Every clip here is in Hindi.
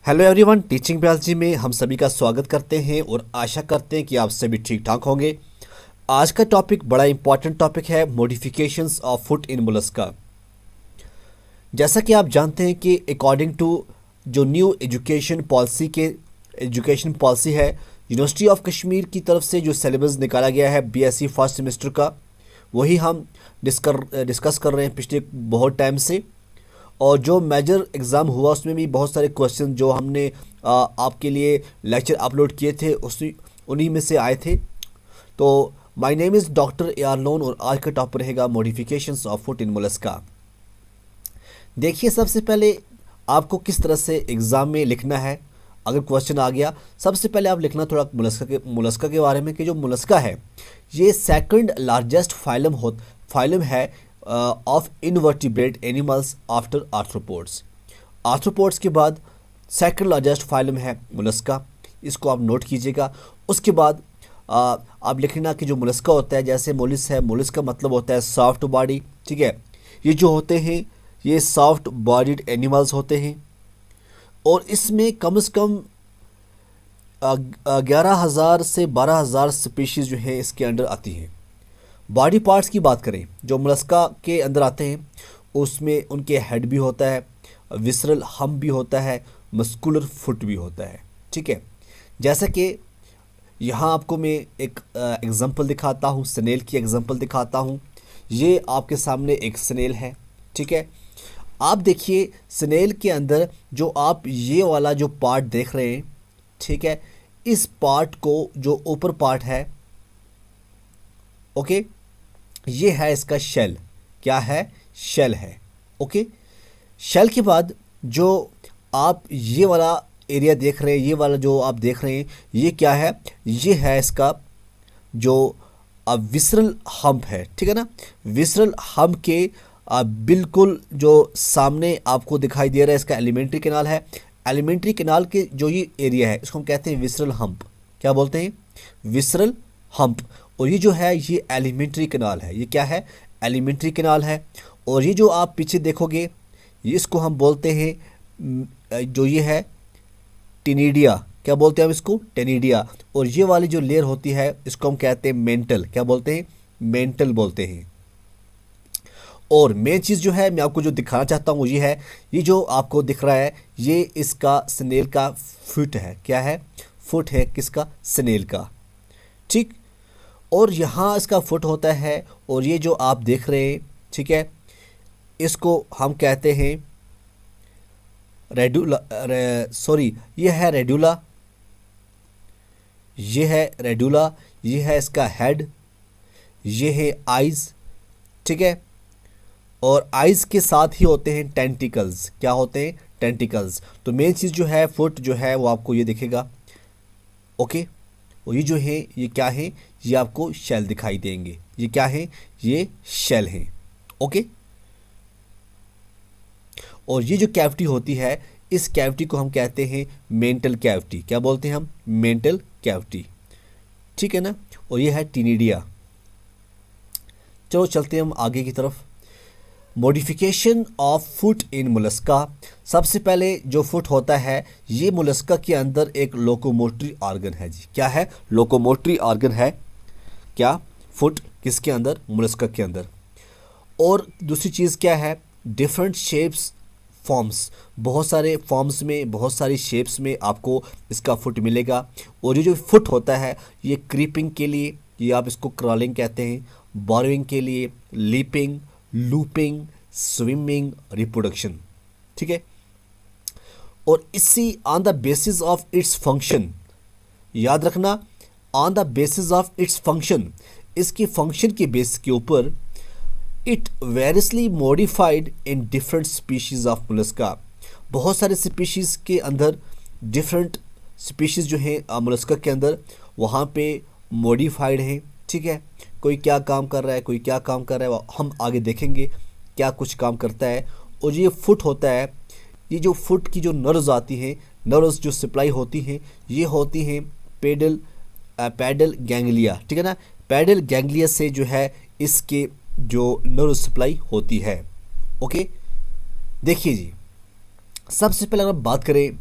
हेलो एवरीवन, टीचिंग बायोलॉजी में हम सभी का स्वागत करते हैं और आशा करते हैं कि आप सभी ठीक ठाक होंगे। आज का टॉपिक बड़ा इंपॉर्टेंट टॉपिक है, modifications of food in Mollusca. जैसा कि आप जानते हैं कि अकॉर्डिंग टू जो न्यू एजुकेशन पॉलिसी है यूनिवर्सिटी ऑफ कश्मीर की तरफ से, जो सिलेबस निकाला गया है बीएससी फर्स्ट सेमेस्टर का, वही हम डिस्कस कर रहे हैं पिछले बहुत टाइम से। और जो मेजर एग्ज़ाम हुआ उसमें भी बहुत सारे क्वेश्चन जो हमने आपके लिए लेक्चर अपलोड किए थे उन्हीं में से आए थे। तो my name is doctor A R loan और आज का टॉपिक रहेगा modifications of food in Mollusca. देखिए, सबसे पहले आपको किस तरह से एग्ज़ाम में लिखना है। अगर क्वेश्चन आ गया, सबसे पहले आप लिखना थोड़ा मोलस्का के बारे में कि जो मोलस्का है ये सेकंड लार्जेस्ट फाइलम है of invertebrate animals after arthropods. Arthropods के बाद सेकंड लार्जेस्ट फाइलम है मोलस्का, इसको आप नोट कीजिएगा। उसके बाद आप लिखना कि जो मोलस्का होता है, जैसे मोलिस है, मोलिस का मतलब होता है सॉफ्ट बॉडी, ठीक है। ये जो होते हैं ये सॉफ्ट बॉडीड एनिमल्स होते हैं और इसमें कम से कम 11,000 से 12,000 स्पीशीज़ जो है इसके अंडर आती हैं। बॉडी पार्ट्स की बात करें जो मोलस्का के अंदर आते हैं, उसमें उनके हेड भी होता है, विसरल हम्प भी होता है, मस्कुलर फुट भी होता है, ठीक है। जैसा कि यहाँ आपको मैं एक एग्जांपल दिखाता हूँ, स्नेल की एग्जांपल दिखाता हूँ। ये आपके सामने एक स्नेल है, ठीक है। आप देखिए स्नेल के अंदर जो आप ये वाला जो पार्ट देख रहे हैं, ठीक है, इस पार्ट को जो ऊपर पार्ट है, ओके, ये है इसका शेल। क्या है? शेल है, ओके। शेल के बाद जो आप ये वाला एरिया देख रहे हैं, ये वाला जो आप देख रहे हैं, ये क्या है? ये है इसका जो विसरल हम्प है, ठीक है ना। विसरल हम्प के बिल्कुल जो सामने आपको दिखाई दे रहा है इसका एलिमेंट्री कैनाल है। एलिमेंट्री कैनाल के जो ये एरिया है इसको हम कहते हैं विसरल हम्प। क्या बोलते हैं? Visceral hump. और ये जो है ये एलिमेंट्री कैनाल है। ये क्या है? एलिमेंट्री कैनाल है। और ये जो आप पीछे देखोगे इसको हम बोलते हैं जो ये है टेनिडिया। क्या बोलते हैं हम इसको? टेनिडिया। और ये वाली जो लेयर होती है इसको हम कहते हैं मेंटल। क्या बोलते हैं? मेंटल बोलते हैं। और मेन चीज़ जो है मैं आपको जो दिखाना चाहता हूँ वो ये है, ये जो आपको दिख रहा है ये इसका स्नेल का फुट है। क्या है? फुट है किसका? स्नेल का, ठीक। और यहाँ इसका फुट होता है और ये जो आप देख रहे हैं, ठीक है, इसको हम कहते हैं रेडुला, ये है रेडुला, ये है रेडुला, ये है इसका हेड, ये है आइज़, ठीक है। और आइज़ के साथ ही होते हैं टेंटिकल्स। क्या होते हैं? टेंटिकल्स। तो मेन चीज़ जो है फुट जो है वो आपको ये दिखेगा, ओके। और ये जो है ये क्या है? ये आपको शेल दिखाई देंगे। ये क्या है? ये शेल है, ओके। और ये जो कैविटी होती है इस कैविटी को हम कहते हैं मेंटल कैविटी। क्या बोलते हैं हम? मेंटल कैविटी, ठीक है ना। और ये है टेनिडिया। चलो चलते हैं हम आगे की तरफ। Modification of foot in Mollusca. सबसे पहले जो फुट होता है ये मोलस्का के अंदर एक लोकोमोटरी ऑर्गन है जी। क्या है? लोकोमोटरी ऑर्गन है। क्या? फुट किसके अंदर? मोलस्का के अंदर। और दूसरी चीज़ क्या है? डिफरेंट शेप्स, फॉर्म्स, बहुत सारे फॉर्म्स में, बहुत सारी शेप्स में आपको इसका फुट मिलेगा। और ये जो फुट होता है ये क्रीपिंग के लिए, ये आप इसको क्रॉलिंग कहते हैं, बॉरोइंग के लिए, लीपिंग, लूपिंग, स्विमिंग, रिप्रोडक्शन, ठीक है। और इसी on the basis of its function, याद रखना, on the basis of its function, इसके फंक्शन के बेस के ऊपर it variously modified in different species of Mollusca. बहुत सारे स्पीशीज़ के अंदर, डिफरेंट स्पीशीज़ जो हैं मोलस्का के अंदर वहाँ पे मॉडिफाइड हैं, ठीक है। कोई क्या काम कर रहा है, कोई क्या काम कर रहा है, हम आगे देखेंगे क्या कुछ काम करता है। और ये फुट होता है, ये जो फुट की जो नर्व्स आती हैं, नर्व्स जो सप्लाई होती हैं, ये होती हैं पैडल गैंग्लिया, ठीक है ना। पैडल गैंग्लिया से जो है इसके जो नर्व सप्लाई होती है, ओके। देखिए जी, सबसे पहले अगर बात करें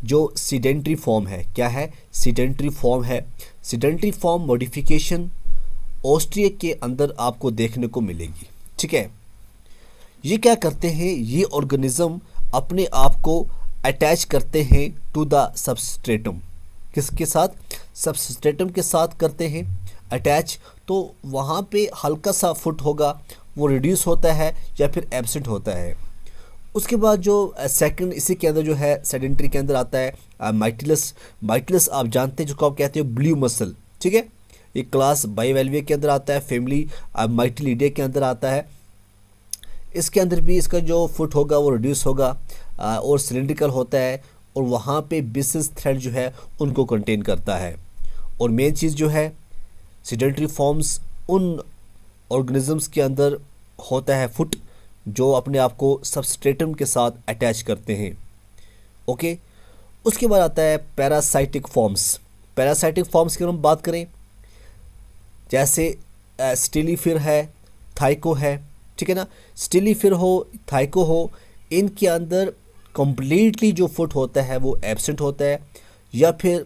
जो सीडेंट्री फॉर्म है, क्या है, सीडेंट्री फॉर्म है। सीडेंट्री फॉर्म मॉडिफिकेशन ऑस्ट्रिया के अंदर आपको देखने को मिलेगी, ठीक है। ये क्या करते हैं, ये ऑर्गेनिज्म अपने आप को अटैच करते हैं टू द सबस्ट्रेटम। किसके साथ, सबस्ट्रेटम के साथ करते हैं अटैच। तो वहाँ पे हल्का सा फुट होगा, वो रिड्यूस होता है या फिर एब्सेंट होता है। उसके बाद जो सेकंड इसी के अंदर जो है सेडेंट्री के अंदर आता है माइटिलस। माइटिलस आप जानते हैं, जो आप कहते हैं ब्लू मसल, ठीक है। ये क्लास बाइवेल्विया के अंदर आता है, फैमिली माइटिलिडे के अंदर आता है। इसके अंदर भी इसका जो फुट होगा वो रिड्यूस होगा और सिलेंड्रिकल होता है, और वहाँ पे बिसिस थ्रेड जो है उनको कंटेन करता है। और मेन चीज़ जो है, सीडेंट्री फॉर्म्स उन ऑर्गेनिजम्स के अंदर होता है फुट जो अपने आप को सबस्ट्रेटम के साथ अटैच करते हैं, ओके। उसके बाद आता है पैरासाइटिक फॉर्म्स। पैरासाइटिक फॉर्म्स की हम बात करें, जैसे स्टिलीफिर है, थाइको है, ठीक है ना। स्टिलीफिर हो, थाइको हो, इनके अंदर कम्प्लीटली जो फुट होता है वो एब्सेंट होता है या फिर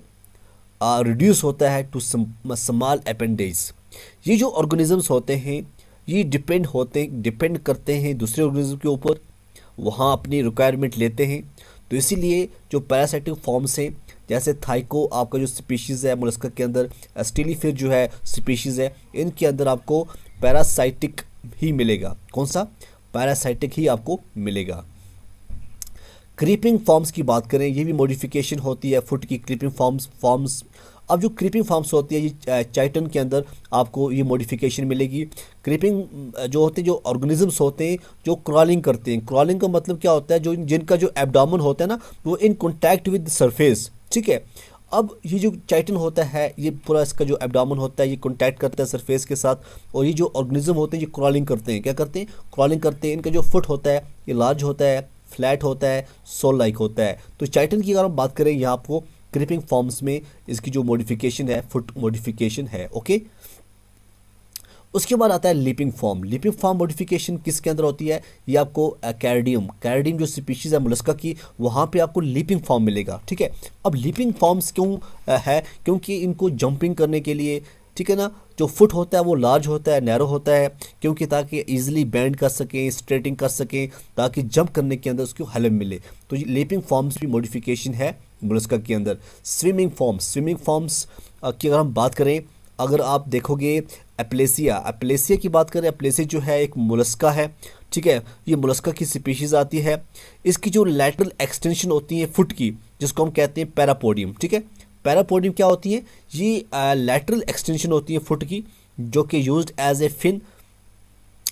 रिड्यूस होता है टू स्मॉल अपेंडेज। ये जो ऑर्गेनिजम्स होते हैं ये डिपेंड करते हैं दूसरे ऑर्गेनिज्म के ऊपर, वहाँ अपनी रिक्वायरमेंट लेते हैं। तो इसीलिए जो पैरासाइटिक फॉर्म्स हैं, जैसे थाइको आपका जो स्पीशीज़ है मोलस्का के अंदर, स्टिलीफिर जो है स्पीशीज़ है, इनके अंदर आपको पैरासाइटिक ही मिलेगा। कौन सा, पैरासाइटिक ही आपको मिलेगा। क्रीपिंग फॉर्म्स की बात करें, ये भी मॉडिफिकेशन होती है फुट की, क्रीपिंग फॉर्म्स। अब जो क्रीपिंग फॉर्म्स होती है ये चाइटन के अंदर आपको ये मॉडिफिकेशन मिलेगी। क्रीपिंग जो होते हैं, जो ऑर्गेनिजम्स होते हैं जो क्रॉलिंग करते हैं। क्रॉलिंग का मतलब क्या होता है, जो जिनका जो एब्डोमेन होता है ना वो इन कॉन्टैक्ट विद सरफेस, ठीक है। अब ये जो चाइटन होता है, ये पूरा इसका जो एब्डोमेन होता है ये कॉन्टैक्ट करता है सरफेस के साथ, और ये जो ऑर्गेनिज्म होते हैं ये क्रॉलिंग करते हैं। क्या करते हैं, क्रॉलिंग करते हैं। इनका जो फुट होता है ये लार्ज होता है, फ्लैट होता है, सोल लाइक होता है। तो चाइटन की अगर हम बात करें, यहाँ आपको क्रीपिंग फॉर्म्स में इसकी जो मॉडिफिकेशन है फुट मॉडिफिकेशन है, ओके। उसके बाद आता है leaping form. Leaping form modification किसके अंदर होती है, ये आपको कैरिडियम जो स्पीशीज़ है मोलस्का की, वहाँ पे आपको लीपिंग फॉर्म मिलेगा, ठीक है। अब लीपिंग फॉर्म्स क्यों है, क्योंकि इनको जंपिंग करने के लिए, ठीक है ना, जो फुट होता है वो लार्ज होता है, नैरो होता है, क्योंकि ताकि इजीली बेंड कर सकें, स्ट्रेटिंग कर सकें, ताकि जंप करने के अंदर उसको हेल्प मिले। तो ये लीपिंग फॉर्म्स भी मॉडिफिकेशन है मोलस्का के अंदर। स्विमिंग फॉर्म्स की अगर हम बात करें, अगर आप देखोगे एप्लेसिया की बात करें, एप्लेसिया जो है एक मोलस्का है, ठीक है। ये मोलस्का की स्पीशीज़ आती है। इसकी जो लैटरल एक्सटेंशन होती है फुट की, जिसको हम कहते हैं पैरापोडियम, ठीक है। पैरापोडियम क्या होती है, ये लैटरल एक्सटेंशन होती है फुट की, जो कि used as a fin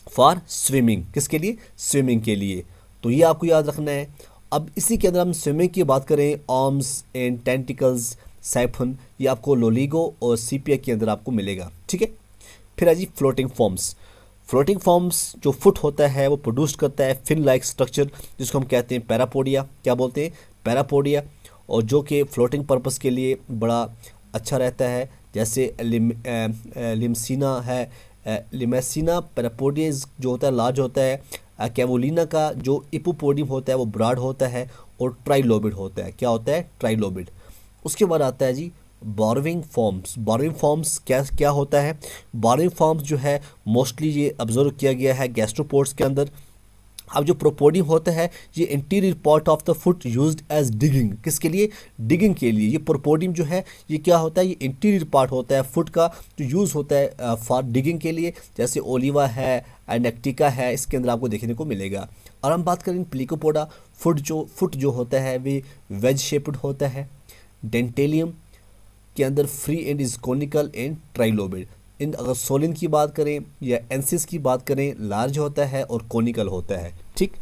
for swimming. किसके लिए, स्विमिंग के लिए। तो ये आपको याद रखना है। अब इसी के अंदर हम स्विमिंग की बात करें, आर्म्स एंड टेंटिकल्स, साइफन, ये आपको लोलिगो और सीपिया के अंदर आपको मिलेगा, ठीक है। फिर है जी फ्लोटिंग फॉर्म्स जो फुट होता है वो प्रोड्यूस करता है फिन लाइक स्ट्रक्चर, जिसको हम कहते हैं पैरापोडिया। क्या बोलते हैं, पैरापोडिया, और जो कि फ्लोटिंग पर्पस के लिए बड़ा अच्छा रहता है। जैसे लिमसीना है, लिमेसिना पैरापोडिया जो होता है लार्ज होता है। कैवोलिना का जो इपोपोडियम होता है वो ब्रॉड होता है और ट्राइलोबिड होता है। क्या होता है, ट्राइलोबिड। उसके बाद आता है जी बॉर्विंग फॉर्म्स क्या होता है। बॉर्विंग फॉर्म्स जो है मोस्टली ये ऑब्जर्व किया गया है गैस्ट्रोपोड्स के अंदर। अब जो प्रोपोडियम होता है ये interior part of the foot used as digging. किसके लिए, डिगिंग के लिए। ये प्रोपोडियम जो है ये क्या होता है, ये इंटीरियर पार्ट होता है फुट का, जो यूज़ होता है फॉर डिगिंग के लिए। जैसे ओलिवा है, एनेक्टिका है, इसके अंदर आपको देखने को मिलेगा। और हम बात करें प्लीकोपोडा, फुट जो होता है वे वेज शेप्ड होता है। डेंटेलियम के अंदर free end is conical and trilobed. इन अगर सोलिन की बात करें या एंसिस की बात करें, लार्ज होता है और कोनिकल होता है, ठीक।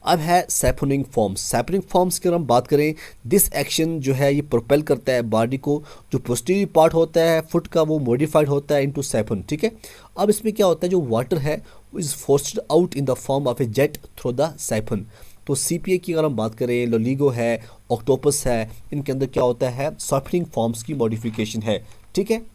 अब है सैपोनिंग फॉर्म्स की अगर हम बात करें, दिस एक्शन जो है ये प्रोपेल करता है बॉडी को। जो पोस्टीरियर पार्ट होता है फुट का वो मॉडिफाइड होता है इनटू सैपोन, ठीक है। अब इसमें क्या होता है, जो वाटर है वो is forced out in the form of a jet through the siphon. तो सीपीए की अगर हम बात करें, लोलिगो है, ऑक्टोपस है, इनके अंदर क्या होता है, सैपोनिंग फॉर्म्स की मॉडिफिकेशन है, ठीक है।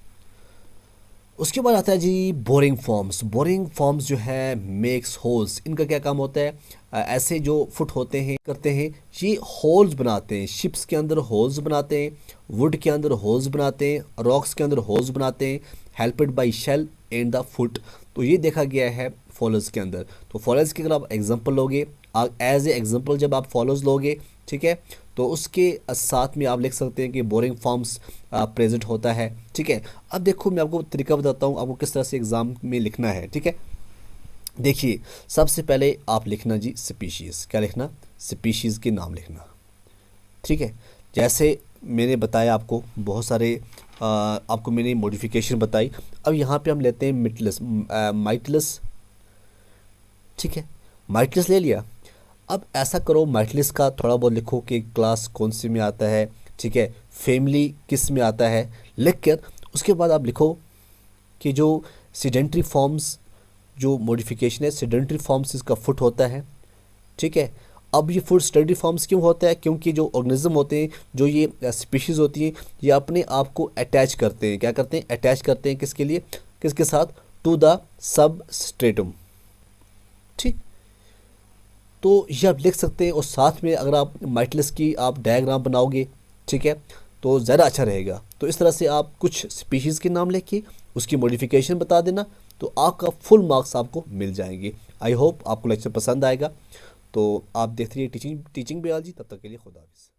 उसके बाद आता है जी बोरिंग फॉर्म्स जो है मेक्स होल्स। इनका क्या काम होता है, ऐसे जो फुट होते हैं करते हैं, ये होल्स बनाते हैं, शिप्स के अंदर होल्स बनाते हैं, वुड के अंदर होल्स बनाते हैं, रॉक्स के अंदर होल्स बनाते हैं, helped by shell and the foot. तो ये देखा गया है फॉलोज के अंदर। तो फॉलोज की अगर आप एग्जांपल लोगे, एज ए एग्जांपल जब आप फॉलोज लोगे, ठीक है, तो उसके साथ में आप लिख सकते हैं कि बोरिंग फॉर्म्स प्रेजेंट होता है, ठीक है। अब देखो मैं आपको तरीका बताता हूँ आपको किस तरह से एग्ज़ाम में लिखना है, ठीक है। देखिए सबसे पहले आप लिखना जी स्पीशीज़, क्या लिखना, स्पीशीज़ के नाम लिखना, ठीक है। जैसे मैंने बताया आपको बहुत सारे आपको मैंने मॉडिफिकेशन बताई। अब यहाँ पे हम लेते हैं माइटलस, ठीक है, माइटलस ले लिया। अब ऐसा करो माइटलिस का थोड़ा बहुत लिखो कि क्लास कौन सी में आता है, ठीक है, फैमिली किस में आता है, लिख कर उसके बाद आप लिखो कि जो सीडेंट्री फॉर्म्स, जो मॉडिफिकेशन है सीडेंट्री फॉर्म्स इसका फुट होता है, ठीक है। अब ये फुट सीडेंट्री फॉर्म्स क्यों होता है, क्योंकि जो ऑर्गेनिज्म होते हैं, जो ये स्पीशीज़ होती हैं, ये अपने आप को अटैच करते हैं, क्या करते हैं, अटैच करते हैं किसके लिए, किसके साथ, टू द सबस्ट्रेटम, ठीक। तो ये आप लिख सकते हैं और साथ में अगर आप माइटलिस की आप डायग्राम बनाओगे, ठीक है, तो ज़्यादा अच्छा रहेगा। तो इस तरह से आप कुछ स्पीशीज़ के नाम लिख के उसकी मॉडिफिकेशन बता देना, तो आपका फुल मार्क्स आपको मिल जाएंगे। आई होप आपको लेक्चर पसंद आएगा। तो आप देखते रहिए टीचिंग बायोलॉजी। तब तक के लिए खुदा हाफिज़।